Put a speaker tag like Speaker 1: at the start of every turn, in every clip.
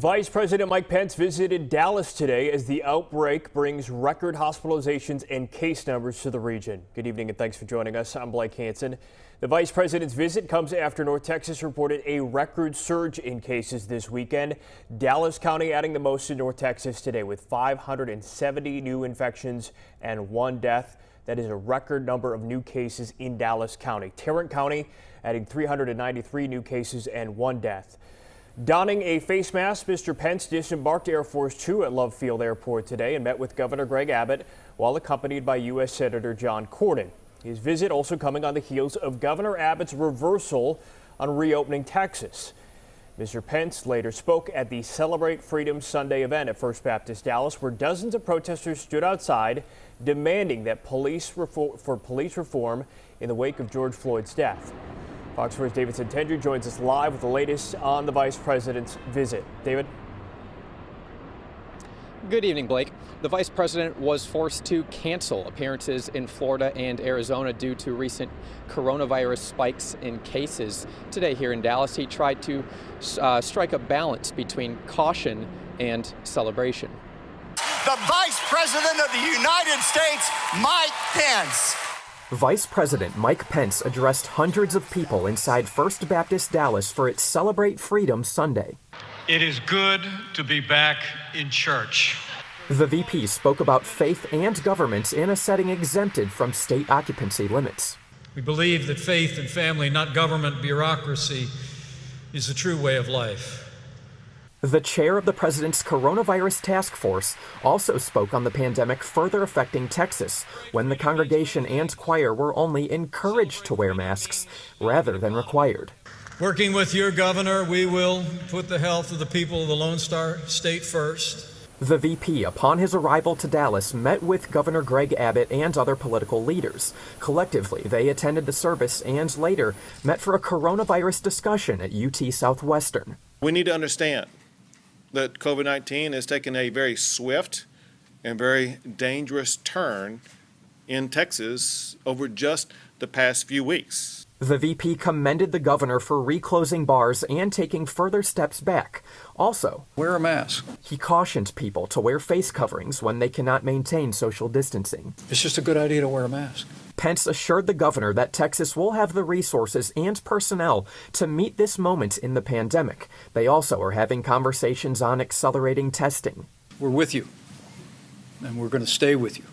Speaker 1: Vice President Mike Pence visited Dallas today as the outbreak brings record hospitalizations and case numbers to the region. Good evening and thanks for joining us. I'm Blake Hansen. The Vice President's visit comes after North Texas reported a record surge in cases this weekend. Dallas County adding the most in North Texas today with 570 new infections and 1 death. That is a record number of new cases in Dallas County. Tarrant County adding 393 new cases and 1 death. Donning a face mask, Mr. Pence disembarked Air Force Two at Love Field Airport today and met with Governor Greg Abbott while accompanied by U.S. Senator John Cornyn. His visit also coming on the heels of Governor Abbott's reversal on reopening Texas. Mr. Pence later spoke at the Celebrate Freedom Sunday event at First Baptist Dallas, where dozens of protesters stood outside demanding that police reform in the wake of George Floyd's death. Fox 4's David Centendry joins us live with the latest on the Vice President's visit. David?
Speaker 2: Good evening, Blake. The Vice President was forced to cancel appearances in Florida and Arizona due to recent coronavirus spikes in cases. Today here in Dallas, he tried to strike a balance between caution and celebration.
Speaker 3: The Vice President of the United States, Mike Pence.
Speaker 4: Vice President Mike Pence addressed hundreds of people inside First Baptist Dallas for its Celebrate Freedom Sunday.
Speaker 5: It is good to be back in church.
Speaker 4: The VP spoke about faith and government in a setting exempted from state occupancy limits.
Speaker 5: We believe that faith and family, not government bureaucracy, is the true way of life.
Speaker 4: The chair of the president's coronavirus task force also spoke on the pandemic further affecting Texas when the congregation and choir were only encouraged to wear masks rather than required.
Speaker 5: Working with your governor, we will put the health of the people of the Lone Star State first.
Speaker 4: The VP, upon his arrival to Dallas, met with Governor Greg Abbott and other political leaders. Collectively, they attended the service and later met for a coronavirus discussion at UT Southwestern.
Speaker 6: We need to understand that COVID-19 has taken a very swift and very dangerous turn in Texas over just the past few weeks.
Speaker 4: The VP commended the governor for reclosing bars and taking further steps back. Also,
Speaker 5: Wear a mask.
Speaker 4: he cautioned people to wear face coverings when they cannot maintain social distancing.
Speaker 5: It's just a good idea to wear a mask.
Speaker 4: Pence assured the governor that Texas will have the resources and personnel to meet this moment in the pandemic. They also are having conversations on accelerating testing.
Speaker 7: We're with you, and we're going to stay with you.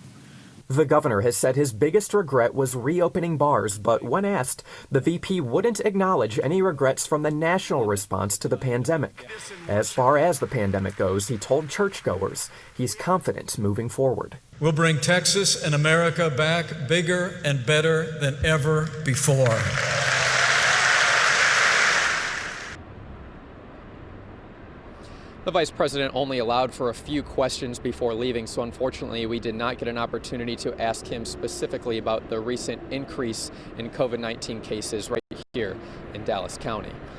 Speaker 4: The governor has said his biggest regret was reopening bars, but when asked, the VP wouldn't acknowledge any regrets from the national response to the pandemic. As far as the pandemic goes, he told churchgoers he's confident moving forward.
Speaker 5: We'll bring Texas and America back bigger and better than ever before.
Speaker 2: The Vice President only allowed for a few questions before leaving, so unfortunately we did not get an opportunity to ask him specifically about the recent increase in COVID-19 cases right here in Dallas County.